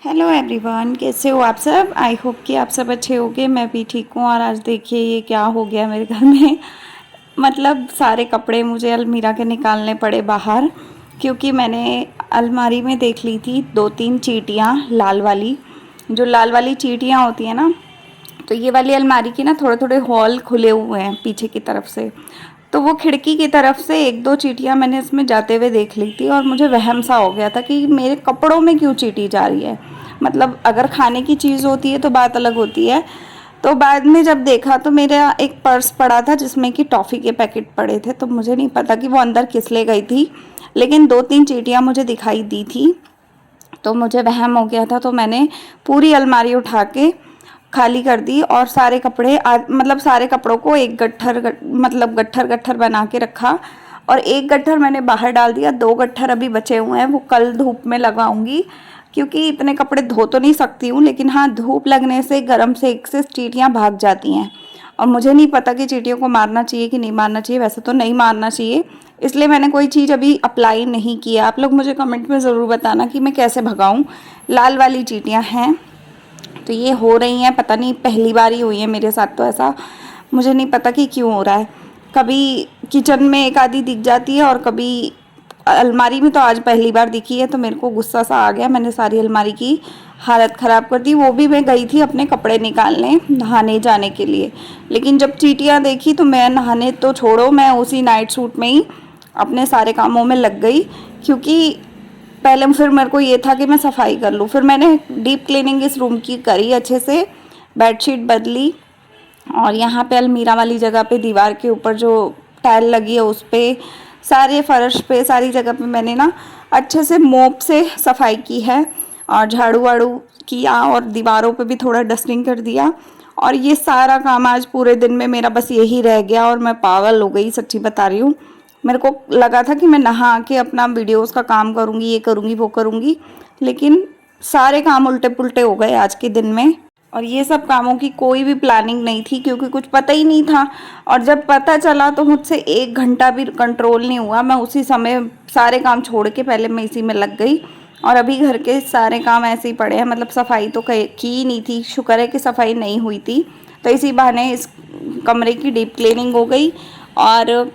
Hello everyone, कैसे हो आप सब। आई होप कि आप सब अच्छे होंगे। मैं भी ठीक हूँ। और आज देखिए ये क्या हो गया मेरे घर में मतलब सारे कपड़े मुझे अलमीरा के निकालने पड़े बाहर, क्योंकि मैंने अलमारी में देख ली थी 2-3 चींटियाँ लाल वाली। जो लाल वाली चींटियाँ होती हैं ना, तो ये वाली अलमारी की ना थोड़े थोड़े हॉल खुले हुए हैं पीछे की तरफ से। तो वो खिड़की की तरफ से 1-2 चींटियाँ मैंने इसमें जाते हुए देख ली थी, और मुझे वहम सा हो गया था कि मेरे कपड़ों में क्यों चींटी जा रही है। मतलब अगर खाने की चीज़ होती है तो बात अलग होती है। तो बाद में जब देखा तो मेरा एक पर्स पड़ा था जिसमें कि टॉफ़ी के पैकेट पड़े थे, तो मुझे नहीं पता कि वो अंदर किस ले गई थी, लेकिन 2-3 चींटियाँ मुझे दिखाई दी थी। तो मुझे वहम हो गया था, तो मैंने पूरी अलमारी उठा के खाली कर दी, और सारे कपड़े मतलब सारे कपड़ों को एक मतलब गट्ठर गट्ठर बना के रखा। और एक गट्ठर मैंने बाहर डाल दिया, 2 गट्ठर अभी बचे हुए हैं, वो कल धूप में लगाऊंगी, क्योंकि इतने कपड़े धो तो नहीं सकती हूँ, लेकिन हाँ धूप लगने से गर्म से एक से चींटियाँ भाग जाती हैं। और मुझे नहीं पता कि चींटियों को मारना चाहिए कि नहीं मारना चाहिए, वैसे तो नहीं मारना चाहिए, इसलिए मैंने कोई चीज़ अभी अप्लाई नहीं किया। आप लोग मुझे कमेंट में ज़रूर बताना कि मैं कैसे भगाऊँ। लाल वाली चींटियाँ हैं तो ये हो रही हैं, पता नहीं पहली बार ही हुई है मेरे साथ, तो ऐसा मुझे नहीं पता कि क्यों हो रहा है। कभी किचन में एक आधी दिख जाती है और कभी अलमारी में, तो आज पहली बार दिखी है, तो मेरे को गुस्सा सा आ गया। मैंने सारी अलमारी की हालत ख़राब कर दी। वो भी मैं गई थी अपने कपड़े निकालने नहाने जाने के लिए, लेकिन जब चींटियाँ देखी तो मैं नहाने तो छोड़ो, मैं उसी नाइट सूट में ही अपने सारे कामों में लग गई। क्योंकि पहले फिर मेरे को ये था कि मैं सफाई कर लूँ, फिर मैंने डीप क्लीनिंग इस रूम की करी अच्छे से, बेडशीट बदली, और यहाँ पे अलमीरा वाली जगह पे दीवार के ऊपर जो टाइल लगी है उस पर, सारे फर्श पे, सारी जगह पे मैंने ना अच्छे से मोप से सफाई की है, और झाड़ू वाड़ू किया, और दीवारों पे भी थोड़ा डस्टिंग कर दिया। और ये सारा काम आज पूरे दिन में मेरा बस यही रह गया, और मैं पागल हो गई, सच्ची बता रही हूँ। मेरे को लगा था कि मैं नहा के अपना वीडियोस का काम करूँगी, ये करूँगी वो करूँगी, लेकिन सारे काम उल्टे पुल्टे हो गए आज के दिन में। और ये सब कामों की कोई भी प्लानिंग नहीं थी, क्योंकि कुछ पता ही नहीं था। और जब पता चला तो मुझसे 1 घंटा भी कंट्रोल नहीं हुआ, मैं उसी समय सारे काम छोड़ के पहले मैं इसी में लग गई। और अभी घर के सारे काम ऐसे ही पड़े हैं, मतलब सफाई तो की ही नहीं थी, शुक्र है कि सफाई नहीं हुई थी, तो इसी बहाने इस कमरे की डीप क्लीनिंग हो गई। और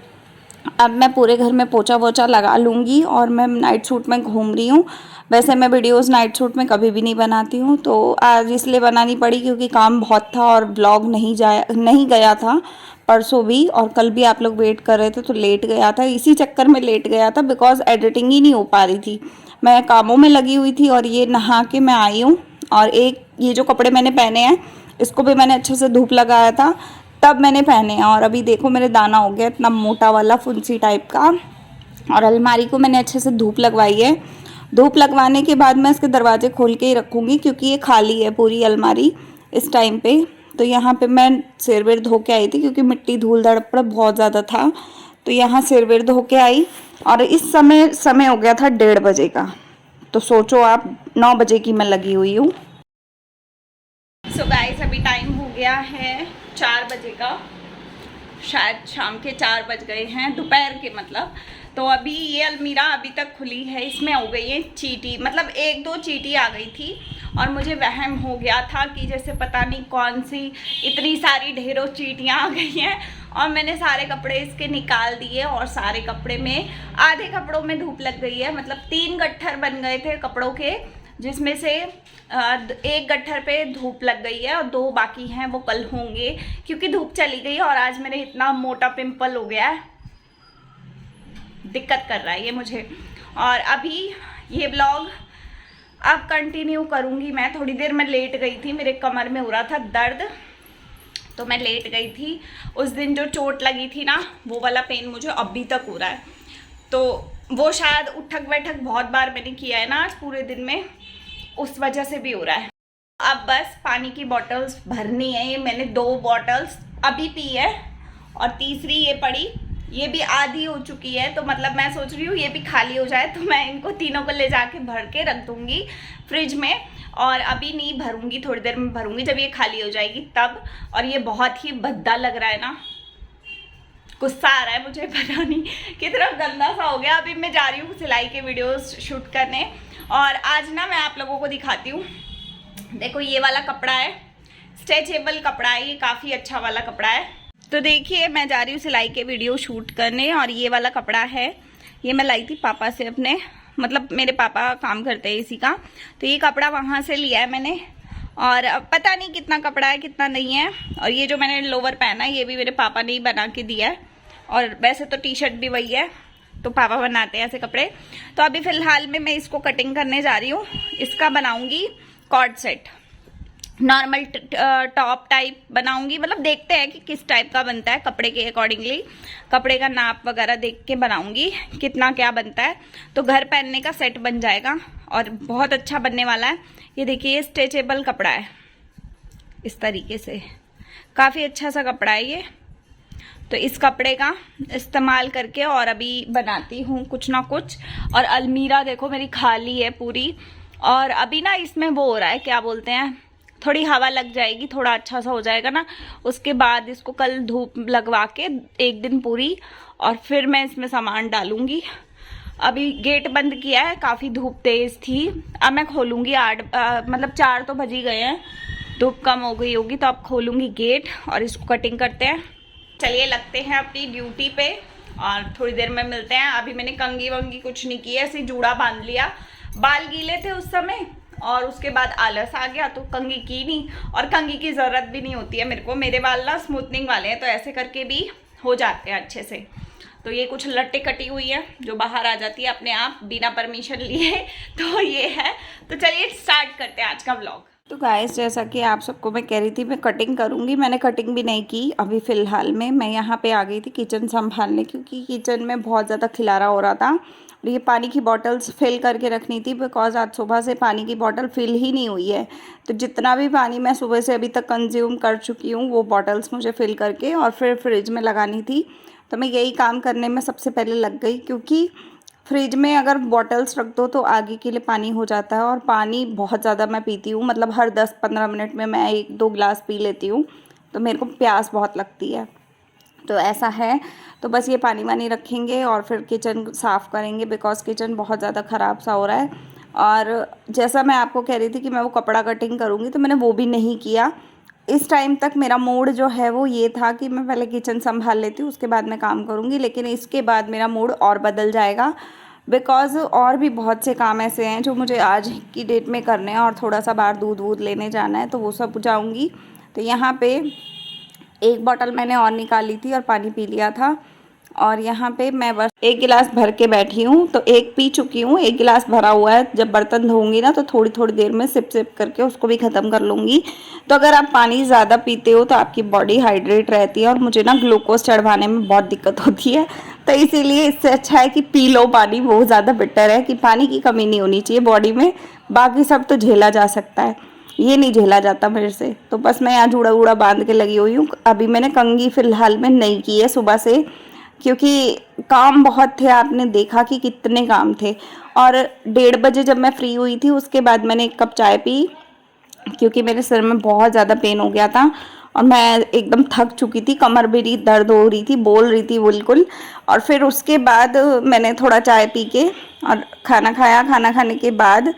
अब मैं पूरे घर में पोछा वोछा लगा लूँगी, और मैं नाइट सूट में घूम रही हूँ। वैसे मैं वीडियोस नाइट सूट में कभी भी नहीं बनाती हूँ, तो आज इसलिए बनानी पड़ी क्योंकि काम बहुत था, और ब्लॉग नहीं गया था परसों भी, और कल भी आप लोग वेट कर रहे थे तो लेट गया था। इसी चक्कर में लेट गया था बिकॉज एडिटिंग ही नहीं हो पा रही थी, मैं कामों में लगी हुई थी। और ये नहा के मैं आई हूँ, और एक ये जो कपड़े मैंने पहने हैं इसको भी मैंने अच्छे से धूप लगाया था, तब मैंने पहने हैं। और अभी देखो मेरे दाना हो गया इतना मोटा वाला फुंसी टाइप का। और अलमारी को मैंने अच्छे से धूप लगवाई है। धूप लगवाने के बाद मैं इसके दरवाजे खोल के ही रखूँगी, क्योंकि ये खाली है पूरी अलमारी इस टाइम पे। तो यहाँ पे मैं सिर विर धो के आई थी, क्योंकि मिट्टी धूल धड़पड़ बहुत ज़्यादा था, तो यहाँ सिर विर धो के आई। और इस समय हो गया था 1:30 बजे का, तो सोचो आप 9 बजे की मैं लगी हुई हूँ। सो गाइस अभी टाइम हो गया है 4 बजे का, शायद शाम के 4 बज गए हैं, दोपहर के मतलब। तो अभी ये अलमीरा अभी तक खुली है, इसमें हो गई है चींटी, मतलब 1-2 चींटी आ गई थी। और मुझे वहम हो गया था कि जैसे पता नहीं कौन सी इतनी सारी ढेरों चींटियाँ आ गई हैं। और मैंने सारे कपड़े इसके निकाल दिए, और सारे कपड़े में आधे कपड़ों में धूप लग गई है, मतलब 3 गट्ठर बन गए थे कपड़ों के, जिसमें से 1 गट्ठर पे धूप लग गई है, और 2 बाकी हैं वो कल होंगे, क्योंकि धूप चली गई। और आज मेरे इतना मोटा पिंपल हो गया है, दिक्कत कर रहा है ये मुझे। और अभी ये व्लॉग अब कंटिन्यू करूँगी मैं। थोड़ी देर मैं लेट गई थी, मेरे कमर में हो रहा था दर्द, तो मैं लेट गई थी। उस दिन जो चोट लगी थी ना, वो वाला पेन मुझे अभी तक हो रहा है, तो वो शायद उठक बैठक बहुत बार मैंने किया है ना आज पूरे दिन में, उस वजह से भी हो रहा है। अब बस पानी की बॉटल्स भरनी है। ये मैंने 2 बॉटल्स अभी पी है, और तीसरी ये पड़ी, ये भी आधी हो चुकी है, तो मतलब मैं सोच रही हूँ ये भी खाली हो जाए, तो मैं इनको तीनों को ले जाके भर के रख दूँगी फ्रिज में। और अभी नहीं भरूँगी, थोड़ी देर में भरूँगी जब ये खाली हो जाएगी तब। और ये बहुत ही भद्दा लग रहा है ना, गुस्सा आ रहा है मुझे, पता नहीं कितना गंदा सा हो गया। अभी मैं जा रही हूँ सिलाई के वीडियोस शूट करने, और आज ना मैं आप लोगों को दिखाती हूँ। देखो ये वाला कपड़ा है, स्ट्रेचेबल कपड़ा है, ये काफ़ी अच्छा वाला कपड़ा है। तो देखिए मैं जा रही हूँ सिलाई के वीडियो शूट करने, और ये वाला कपड़ा है, ये मैं लाई थी पापा से अपने, मतलब मेरे पापा काम करते हैं इसी का, तो ये कपड़ा वहाँ से लिया है मैंने। और अब पता नहीं कितना कपड़ा है कितना नहीं है। और ये जो मैंने लोवर पहना है ये भी मेरे पापा ने ही बना के दिया है, और वैसे तो टी शर्ट भी वही है, तो पापा बनाते हैं ऐसे कपड़े। तो अभी फ़िलहाल में मैं इसको कटिंग करने जा रही हूँ। इसका बनाऊँगी coord set, normal top type बनाऊंगी, मतलब देखते हैं कि किस टाइप का बनता है, कपड़े के अकॉर्डिंगली कपड़े का नाप वगैरह देख के बनाऊंगी कितना क्या बनता है। तो घर पहनने का सेट बन जाएगा और बहुत अच्छा बनने वाला है। ये देखिए ये स्ट्रेचेबल कपड़ा है, इस तरीके से काफ़ी अच्छा सा कपड़ा है ये। तो इस कपड़े का इस्तेमाल करके और अभी बनाती हूँ कुछ ना कुछ। और अलमीरा देखो मेरी खाली है पूरी, और अभी ना इसमें वो हो रहा है, क्या बोलते हैं, थोड़ी हवा लग जाएगी, थोड़ा अच्छा सा हो जाएगा ना, उसके बाद इसको कल धूप लगवा के एक दिन पूरी, और फिर मैं इसमें सामान डालूंगी। अभी गेट बंद किया है, काफ़ी धूप तेज़ थी, अब मैं खोलूंगी। मतलब 4 तो बज ही गए हैं, धूप कम हो गई होगी, तो अब खोलूंगी गेट और इसको कटिंग करते हैं। चलिए लगते हैं अपनी ड्यूटी पे और थोड़ी देर में मिलते हैं। अभी मैंने कंघी वंगी कुछ नहीं की है, ऐसे जूड़ा बांध लिया, बाल गीले थे उस समय, और उसके बाद आलस आ गया तो कंघी की नहीं, और कंघी की ज़रूरत भी नहीं होती है मेरे को, मेरे बाल ना स्मूथनिंग वाले हैं, तो ऐसे करके भी हो जाते हैं अच्छे से। तो ये कुछ लट्टे कटी हुई है जो बाहर आ जाती है अपने आप बिना परमिशन लिए, तो ये है। तो चलिए स्टार्ट करते हैं आज का व्लॉग। तो गाइस जैसा कि आप सबको मैं कह रही थी मैं कटिंग करूँगी, मैंने कटिंग भी नहीं की अभी फ़िलहाल में। मैं यहाँ पे आ गई थी किचन संभालने, क्योंकि किचन में बहुत ज़्यादा खिलारा हो रहा था। और ये पानी की बॉटल्स फिल करके रखनी थी, बिकॉज आज सुबह से पानी की बॉटल फिल ही नहीं हुई है। तो जितना भी पानी मैं सुबह से अभी तक कंज्यूम कर चुकी हूँ वो बॉटल्स मुझे फिल करके और फिर फ्रिज में लगानी थी। तो मैं यही काम करने में सबसे पहले लग गई, क्योंकि फ्रिज में अगर बॉटल्स रख दो तो आगे के लिए पानी हो जाता है, और पानी बहुत ज़्यादा मैं पीती हूँ, मतलब हर 10-15 मिनट में मैं 1-2 गिलास पी लेती हूँ, तो मेरे को प्यास बहुत लगती है। तो ऐसा है, तो बस ये पानी वानी रखेंगे और फिर किचन साफ़ करेंगे, बिकॉज़ किचन बहुत ज़्यादा ख़राब सा हो रहा है। और जैसा मैं आपको कह रही थी कि मैं वो कपड़ा कटिंग करूँगी, तो मैंने वो भी नहीं किया। इस टाइम तक मेरा मूड जो है वो ये था कि मैं पहले किचन संभाल लेती हूँ, उसके बाद मैं काम करूँगी, लेकिन इसके बाद मेरा मूड और बदल जाएगा, बिकॉज़ और भी बहुत से काम ऐसे हैं जो मुझे आज की डेट में करने हैं, और थोड़ा सा बाहर दूध वूध लेने जाना है, तो वो सब जाऊँगी। तो यहाँ पे एक बॉटल मैंने और निकाली थी और पानी पी लिया था, और यहाँ पे मैं बस 1 गिलास भर के बैठी हूँ, तो 1 पी चुकी हूँ, 1 गिलास भरा हुआ है। जब बर्तन धोऊंगी ना तो थोड़ी थोड़ी देर में सिप सिप करके उसको भी ख़त्म कर लूँगी। तो अगर आप पानी ज़्यादा पीते हो तो आपकी बॉडी हाइड्रेट रहती है, और मुझे ना ग्लूकोज चढ़वाने में बहुत दिक्कत होती है, तो इसीलिए इससे अच्छा है कि पी लो पानी, बहुत ज़्यादा बेटर है कि पानी की कमी नहीं होनी चाहिए बॉडी में। बाकी सब तो झेला जा सकता है, ये नहीं झेला जाता मेरे से। तो बस मैं यहाँ जूड़ा वूड़ा बांध के लगी हुई हूँ। अभी मैंने कंघी फ़िलहाल में नहीं की है सुबह से, क्योंकि काम बहुत थे, आपने देखा कि कितने काम थे। और 1:30 बजे जब मैं फ्री हुई थी उसके बाद मैंने 1 कप चाय पी, क्योंकि मेरे सिर में बहुत ज़्यादा पेन हो गया था और मैं एकदम थक चुकी थी, कमर मेरी दर्द हो रही थी, बोल रही थी बिल्कुल। और फिर उसके बाद मैंने थोड़ा चाय पी के और खाना खाया। खाना खाने के बाद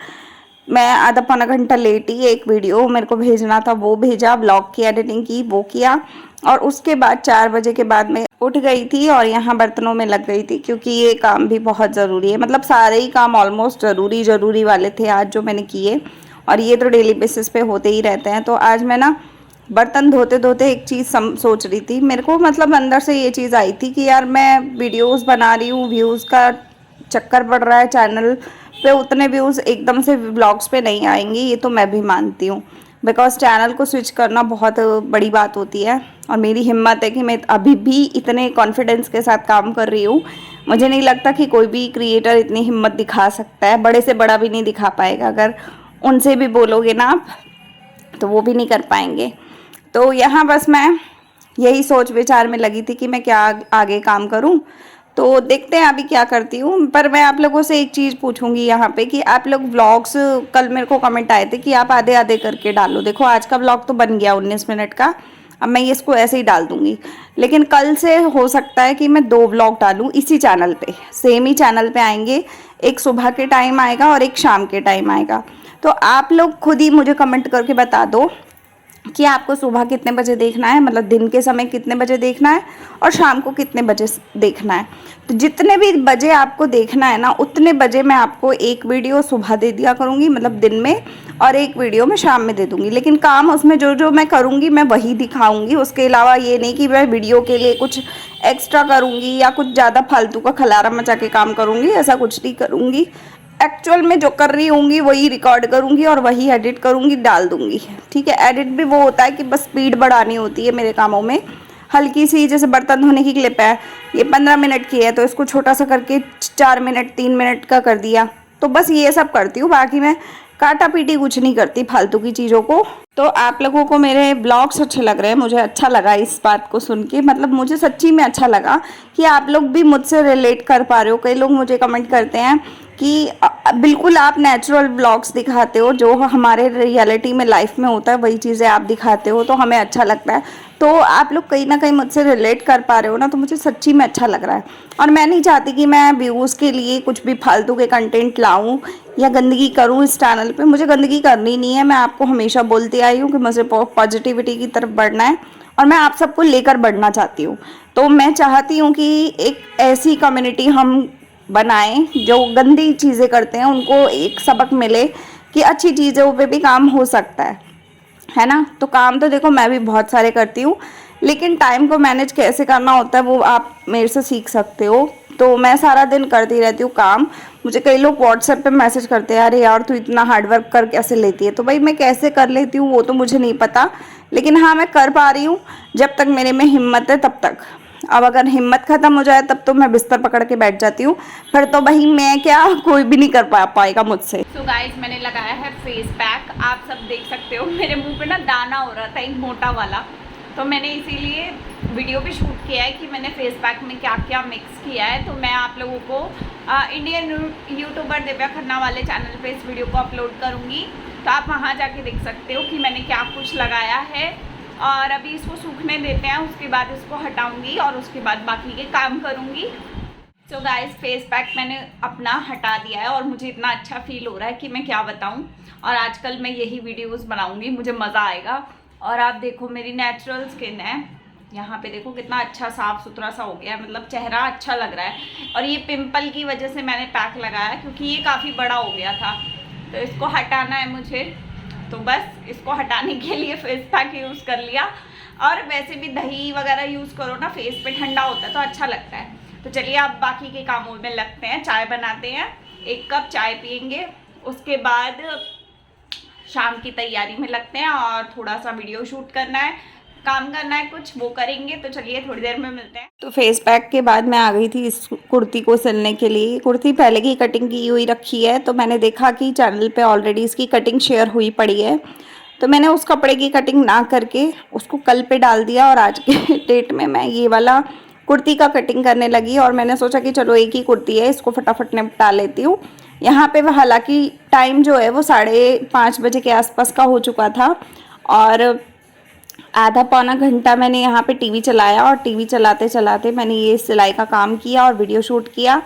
मैं आधा पौना घंटा लेटी, एक वीडियो मेरे को भेजना था वो भेजा, ब्लॉग की एडिटिंग की वो किया, और उसके बाद 4 बजे के बाद मैं उठ गई थी और यहाँ बर्तनों में लग गई थी, क्योंकि ये काम भी बहुत ज़रूरी है। मतलब सारे ही काम ऑलमोस्ट ज़रूरी वाले थे आज जो मैंने किए, और ये तो डेली बेसिस पे होते ही रहते हैं। तो आज मैं ना बर्तन धोते धोते एक चीज़ सोच रही थी, मेरे को मतलब अंदर से ये चीज़ आई थी कि यार मैं वीडियोज़ बना रही हूँ, व्यूज़ का चक्कर पड़ रहा है चैनल पे, उतने व्यूज़ एकदम से व्लॉग्स पे नहीं आएंगे, ये तो मैं भी मानती हूँ, बिकॉज चैनल को स्विच करना बहुत बड़ी बात होती है। और मेरी हिम्मत है कि मैं अभी भी इतने कॉन्फिडेंस के साथ काम कर रही हूँ। मुझे नहीं लगता कि कोई भी क्रिएटर इतनी हिम्मत दिखा सकता है, बड़े से बड़ा भी नहीं दिखा पाएगा। अगर उनसे भी बोलोगे ना आप तो वो भी नहीं कर पाएंगे। तो यहाँ बस मैं यही सोच विचार में लगी थी कि मैं क्या आगे काम करूँ। तो देखते हैं अभी क्या करती हूँ। पर मैं आप लोगों से एक चीज़ पूछूंगी यहाँ पे कि आप लोग व्लॉग्स, कल मेरे को कमेंट आए थे कि आप आधे आधे करके डालो। देखो आज का व्लॉग तो बन गया 19 मिनट का, अब मैं ये इसको ऐसे ही डाल दूँगी। लेकिन कल से हो सकता है कि मैं 2 व्लॉग डालूँ इसी चैनल पे, सेम ही चैनल पे आएंगे। एक सुबह के टाइम आएगा और एक शाम के टाइम आएगा। तो आप लोग खुद ही मुझे कमेंट करके बता दो कि आपको सुबह कितने बजे देखना है, मतलब दिन के समय कितने बजे देखना है और शाम को कितने बजे देखना है। तो जितने भी बजे आपको देखना है ना, उतने बजे मैं आपको एक वीडियो सुबह दे दिया करूँगी, मतलब दिन में, और एक वीडियो मैं शाम में दे दूँगी। लेकिन काम उसमें जो जो मैं करूँगी मैं वही दिखाऊँगी। उसके अलावा ये नहीं कि मैं वीडियो के लिए कुछ एक्स्ट्रा करूँगी या कुछ ज़्यादा फालतू का खलारा मचा के काम करूँगी, ऐसा कुछ नहीं करूँगी। एक्चुअल में जो कर रही होंगी वही रिकॉर्ड करूँगी और वही एडिट करूँगी, डाल दूँगी। ठीक है, एडिट भी वो होता है कि बस स्पीड बढ़ानी होती है मेरे कामों में। हल्की सी, जैसे बर्तन धोने की क्लिप है, ये 15 मिनट की है, तो इसको छोटा सा करके 4 मिनट 3 मिनट का कर दिया। तो बस ये सब करती हूँ, बाकी मैं काटा पीटी कुछ नहीं करती फालतू की चीज़ों को। तो आप लोगों को मेरे ब्लॉग्स अच्छे लग रहे हैं, मुझे अच्छा लगा इस बात को सुन के, मतलब मुझे सच्ची में अच्छा लगा कि आप लोग भी मुझसे रिलेट कर पा रहे हो। कई लोग मुझे कमेंट करते हैं कि बिल्कुल आप नेचुरल ब्लॉग्स दिखाते हो, जो हमारे रियलिटी में लाइफ में होता है वही चीज़ें आप दिखाते हो, तो हमें अच्छा लगता है। तो आप लोग कहीं ना कहीं मुझसे रिलेट कर पा रहे हो ना, तो मुझे सच्ची में अच्छा लग रहा है। और मैं नहीं चाहती कि मैं व्यूज़ के लिए कुछ भी फालतू के कंटेंट लाऊं या गंदगी करूं इस चैनल पे। मुझे गंदगी करनी नहीं है, मैं आपको हमेशा बोलती आई हूँ कि मुझे पॉजिटिविटी की तरफ बढ़ना है और मैं आप सबको लेकर बढ़ना चाहती हूँ। तो मैं चाहती हूँ कि एक ऐसी कम्युनिटी हम बनाएं जो गंदी चीज़ें करते हैं उनको एक सबक मिले कि अच्छी चीज़ों पे भी काम हो सकता है ना। तो काम तो देखो मैं भी बहुत सारे करती हूँ, लेकिन टाइम को मैनेज कैसे करना होता है वो आप मेरे से सीख सकते हो। तो मैं सारा दिन करती रहती हूँ काम। मुझे कई लोग व्हाट्सएप पे मैसेज करते हैं, अरे यार तू इतना हार्डवर्क कर कैसे लेती है। तो भाई मैं कैसे कर लेती हूँ वो तो मुझे नहीं पता, लेकिन हाँ मैं कर पा रही हूँ जब तक मेरे में हिम्मत है तब तक। अब अगर हिम्मत ख़त्म हो जाए तब तो मैं बिस्तर पकड़ के बैठ जाती हूँ, फिर तो भाई मैं क्या, कोई भी नहीं कर पाएगा मुझसे। सो गाइस, मैंने लगाया है फेस पैक, आप सब देख सकते हो। मेरे मुंह पे ना दाना हो रहा था एक मोटा वाला, तो मैंने इसीलिए वीडियो भी शूट किया है कि मैंने फेस पैक में क्या क्या मिक्स किया है। तो मैं आप लोगों को इंडियन यूट्यूबर दिव्या खन्ना वाले चैनल पे इस वीडियो को अपलोड करूँगी, तो आप वहाँ जाके देख सकते हो कि मैंने क्या कुछ लगाया है। और अभी इसको सूखने देते हैं, उसके बाद इसको हटाऊँगी और उसके बाद बाकी के काम करूँगी। तो गाइस, फेस पैक मैंने अपना हटा दिया है और मुझे इतना अच्छा फील हो रहा है कि मैं क्या बताऊं। और आजकल मैं यही वीडियोस बनाऊंगी, मुझे मज़ा आएगा। और आप देखो मेरी नेचुरल स्किन है, यहाँ पे देखो कितना अच्छा साफ़ सुथरा सा हो गया है, मतलब चेहरा अच्छा लग रहा है। और ये पिंपल की वजह से मैंने पैक लगाया क्योंकि ये काफ़ी बड़ा हो गया था, तो इसको हटाना है मुझे। तो बस इसको हटाने के लिए फेस पैक यूज़ कर लिया। और वैसे भी दही वगैरह यूज़ करो ना, फेस पे ठंडा होता है तो अच्छा लगता है। तो चलिए आप बाकी के कामों में लगते हैं। चाय बनाते हैं, 1 कप चाय पियेंगे, उसके बाद शाम की तैयारी में लगते हैं और थोड़ा सा वीडियो शूट करना है, काम करना है कुछ, वो करेंगे। तो चलिए थोड़ी देर में मिलते हैं। तो फेस पैक के बाद मैं आ गई थी इस कुर्ती को सिलने के लिए। कुर्ती पहले की कटिंग की हुई रखी है, तो मैंने देखा कि चैनल पे ऑलरेडी इसकी कटिंग शेयर हुई पड़ी है, तो मैंने उस कपड़े की कटिंग ना करके उसको कल पे डाल दिया और आज के डेट में मैं ये वाला कुर्ती का कटिंग करने लगी। और मैंने सोचा कि चलो एक ही कुर्ती है, इसको फटाफट निपटा लेती हूँ। यहाँ पे हालांकि टाइम जो है वो 5:30 बजे के आसपास का हो चुका था और आधा पौना घंटा मैंने यहाँ पे टीवी चलाया और टीवी चलाते चलाते मैंने ये सिलाई का काम किया और वीडियो शूट किया,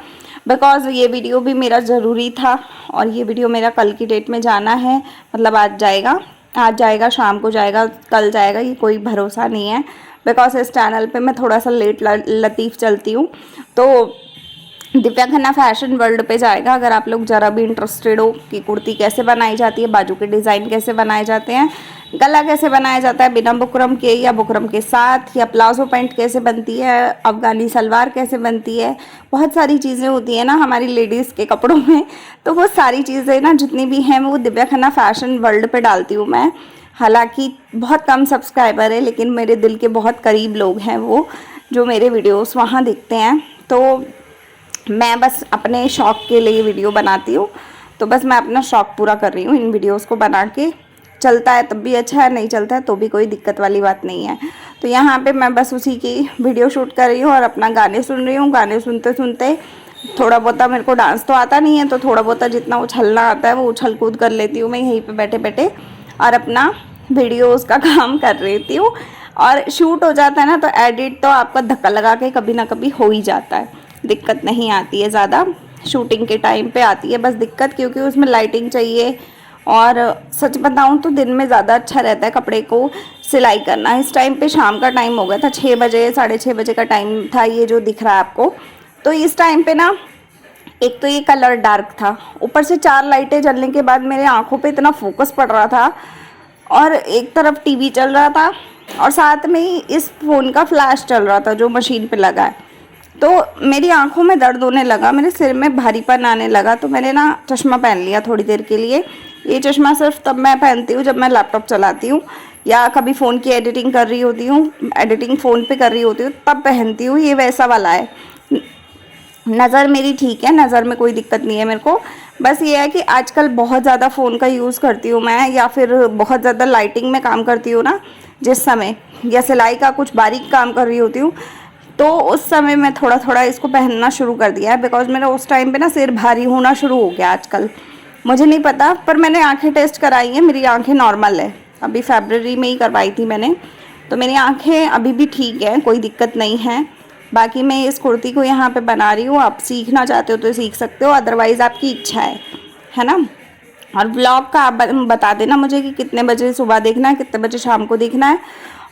बिकॉज़ ये वीडियो भी मेरा ज़रूरी था और ये वीडियो मेरा कल की डेट में जाना है, मतलब आज जाएगा शाम को जाएगा, कल जाएगा, ये कोई भरोसा नहीं है। बिकॉज़ इस चैनल पे मैं थोड़ा सा लेट लतीफ़ चलती हूँ, तो दिव्या खन्ना फैशन वर्ल्ड पे जाएगा। अगर आप लोग ज़रा भी इंटरेस्टेड हो कि कुर्ती कैसे बनाई जाती है, बाजू के डिज़ाइन कैसे बनाए जाते हैं, गला कैसे बनाया जाता है बिना बुकरम के या बुकरम के साथ, या प्लाजो पैंट कैसे बनती है, अफगानी सलवार कैसे बनती है, बहुत सारी चीज़ें होती हैं ना हमारी लेडीज़ के कपड़ों में। तो वो सारी चीज़ें ना जितनी भी हैं वो दिव्या खन्ना फैशन वर्ल्ड पे डालती हूँ मैं। हालांकि बहुत कम सब्सक्राइबर है, लेकिन मेरे दिल के बहुत करीब लोग हैं वो, जो मेरे वीडियोस वहाँ देखते हैं। तो मैं बस अपने शौक़ के लिए वीडियो बनाती हूँ, तो बस मैं अपना शौक़ पूरा कर रही हूँ इन वीडियोस को बना के। चलता है तब भी अच्छा है, नहीं चलता है तो भी कोई दिक्कत वाली बात नहीं है। तो यहाँ पे मैं बस उसी की वीडियो शूट कर रही हूँ और अपना गाने सुन रही हूँ। गाने सुनते सुनते थोड़ा बहुत, मेरे को डांस तो आता नहीं है, तो थोड़ा बहुत जितना उछलना आता है वो उछल कूद कर लेती हूँ मैं यहीं पर बैठे बैठे, और अपना वीडियोज़ का काम कर लेती हूँ। और शूट हो जाता है ना तो एडिट तो आपका धक्का लगा के कभी ना कभी हो ही जाता है, दिक्कत नहीं आती है ज़्यादा। शूटिंग के टाइम पे आती है बस दिक्कत, क्योंकि उसमें लाइटिंग चाहिए। और सच बताऊं तो दिन में ज़्यादा अच्छा रहता है कपड़े को सिलाई करना। इस टाइम पे शाम का टाइम हो गया था, 6 बजे 6:30 बजे का टाइम था ये जो दिख रहा है आपको। तो इस टाइम पे ना एक तो ये कलर डार्क था, ऊपर से 4 लाइटें जलने के बाद मेरे आंखों पे इतना फोकस पड़ रहा था, और एक तरफ टीवी चल रहा था और साथ में ही इस फ़ोन का फ्लैश चल रहा था जो मशीन पे लगा है। तो मेरी आंखों में दर्द होने लगा, मेरे सिर में भारीपन आने लगा, तो मैंने ना चश्मा पहन लिया थोड़ी देर के लिए। ये चश्मा सिर्फ तब मैं पहनती हूँ जब मैं लैपटॉप चलाती हूँ या कभी फ़ोन की एडिटिंग कर रही होती हूँ, एडिटिंग फ़ोन पे कर रही होती हूँ तब पहनती हूँ। ये वैसा वाला है। नज़र मेरी ठीक है, नज़र में कोई दिक्कत नहीं है मेरे को। बस ये है कि आजकल बहुत ज़्यादा फ़ोन का यूज़ करती हूँ मैं, या फिर बहुत ज़्यादा लाइटिंग में काम करती हूँ ना जिस समय, या सिलाई का कुछ बारीक काम कर रही होती हूँ, तो उस समय मैं थोड़ा थोड़ा इसको पहनना शुरू कर दिया है। बिकॉज मेरा उस टाइम पे ना सिर भारी होना शुरू हो गया आजकल। मुझे नहीं पता, पर मैंने आंखें टेस्ट कराई हैं, मेरी आंखें नॉर्मल है। अभी फरवरी में ही करवाई थी मैंने, तो मेरी आंखें अभी भी ठीक है, कोई दिक्कत नहीं है। बाकी मैं इस कुर्ती को यहाँ पे बना रही हूँ, आप सीखना चाहते हो तो सीख सकते हो, अदरवाइज़ आपकी इच्छा है ना। और ब्लॉग का आप बता देना मुझे कि कितने बजे सुबह देखना है, कितने बजे शाम को देखना है।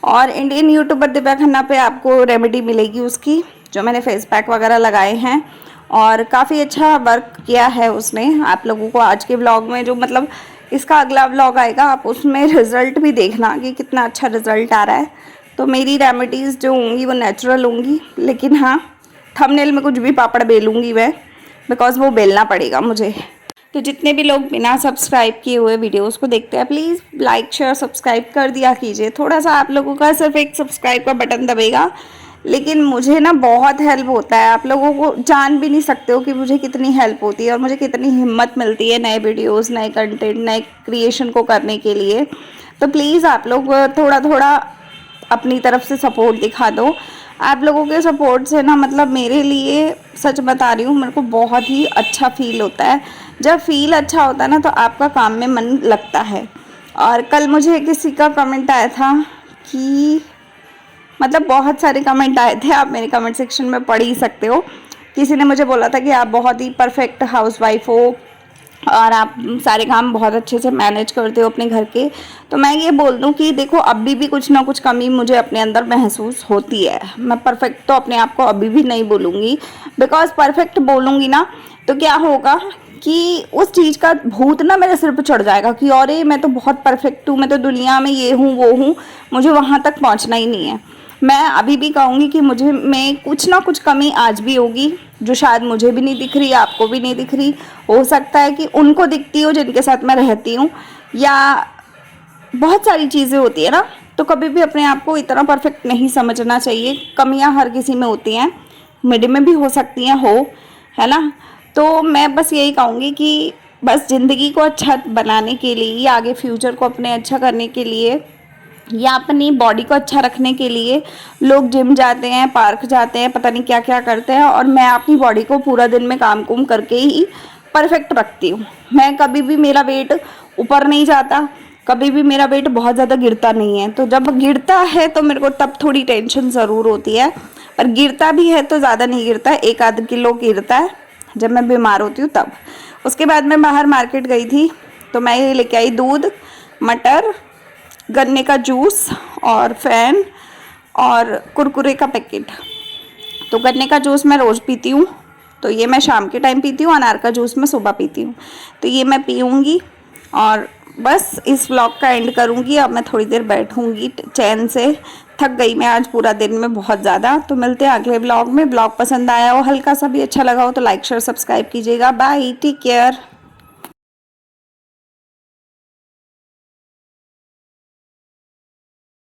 और इंडियन यूट्यूबर दिव्या खन्ना पे आपको रेमेडी मिलेगी उसकी, जो मैंने फेस पैक वगैरह लगाए हैं और काफ़ी अच्छा वर्क किया है उसने आप लोगों को। आज के ब्लॉग में जो मतलब इसका अगला ब्लॉग आएगा, आप उसमें रिज़ल्ट भी देखना कि कितना अच्छा रिज़ल्ट आ रहा है। तो मेरी रेमेडीज़ जो होंगी वो नेचुरल होंगी, लेकिन हाँ थंबनेल में कुछ भी पापड़ बेलूँगी मैं, बिकॉज़ वो बेलना पड़ेगा मुझे। तो जितने भी लोग बिना सब्सक्राइब किए हुए वीडियोस को देखते हैं, प्लीज़ लाइक शेयर सब्सक्राइब कर दिया कीजिए। थोड़ा सा आप लोगों का सिर्फ एक सब्सक्राइब का बटन दबेगा, लेकिन मुझे ना बहुत हेल्प होता है। आप लोगों को जान भी नहीं सकते हो कि मुझे कितनी हेल्प होती है और मुझे कितनी हिम्मत मिलती है नए वीडियोस, नए कंटेंट, नए क्रिएशन को करने के लिए। तो प्लीज़ आप लोग थोड़ा थोड़ा अपनी तरफ से सपोर्ट दिखा दो। आप लोगों के सपोर्ट से ना मतलब मेरे लिए, सच बता रही हूँ, मेरे को बहुत ही अच्छा फील होता है। जब फील अच्छा होता है ना तो आपका काम में मन लगता है। और कल मुझे किसी का कमेंट आया था कि मतलब बहुत सारे कमेंट आए थे, आप मेरे कमेंट सेक्शन में पढ़ ही सकते हो। किसी ने मुझे बोला था कि आप बहुत ही परफेक्ट हाउसवाइफ हो और आप सारे काम बहुत अच्छे से मैनेज करते हो अपने घर के। तो मैं ये बोल दूं कि देखो अभी भी कुछ ना कुछ कमी मुझे अपने अंदर महसूस होती है। मैं परफेक्ट तो अपने आप को अभी भी नहीं बोलूँगी, बिकॉज परफेक्ट बोलूँगी ना तो क्या होगा कि उस चीज़ का भूत ना मेरे सिर पर चढ़ जाएगा कि अरे मैं तो बहुत परफेक्ट हूँ, मैं तो दुनिया में ये हूँ वो हूँ, मुझे वहाँ तक पहुँचना ही नहीं है। मैं अभी भी कहूँगी कि मुझे में कुछ ना कुछ कमी आज भी होगी, जो शायद मुझे भी नहीं दिख रही, आपको भी नहीं दिख रही। हो सकता है कि उनको दिखती हो जिनके साथ मैं रहती हूँ, या बहुत सारी चीज़ें होती है ना। तो कभी भी अपने आप को इतना परफेक्ट नहीं समझना चाहिए। कमियां हर किसी में होती हैं, मेरे में भी हो सकती हैं, है ना। तो मैं बस यही कहूँगी कि बस ज़िंदगी को अच्छा बनाने के लिए या आगे फ्यूचर को अपने अच्छा करने के लिए या अपनी बॉडी को अच्छा रखने के लिए लोग जिम जाते हैं, पार्क जाते हैं, पता नहीं क्या क्या करते हैं, और मैं अपनी बॉडी को पूरा दिन में काम कुम करके ही परफेक्ट रखती हूँ। मैं कभी भी, मेरा वेट ऊपर नहीं जाता, कभी भी मेरा वेट बहुत ज़्यादा गिरता नहीं है। तो जब गिरता है तो मेरे को तब थोड़ी टेंशन ज़रूर होती है, पर गिरता भी है तो ज़्यादा नहीं गिरता है, 1-आध किलो गिरता है जब मैं बीमार होती हूँ तब। उसके बाद मैं बाहर मार्केट गई थी तो मैं ये लेके आई दूध, मटर, गन्ने का जूस और फ़ैन और कुरकुरे का पैकेट। तो गन्ने का जूस मैं रोज़ पीती हूँ, तो ये मैं शाम के टाइम पीती हूँ। अनार का जूस मैं सुबह पीती हूँ, तो ये मैं पीऊँगी। और बस इस व्लॉग का एंड करूँगी। अब मैं थोड़ी देर बैठूँगी चैन से, थक गई मैं आज पूरा दिन में बहुत ज़्यादा। तो मिलते हैं अगले व्लॉग में। व्लॉग पसंद आया हो, हल्का सा भी अच्छा लगा हो तो लाइक शेयर सब्सक्राइब कीजिएगा। Bye, take care.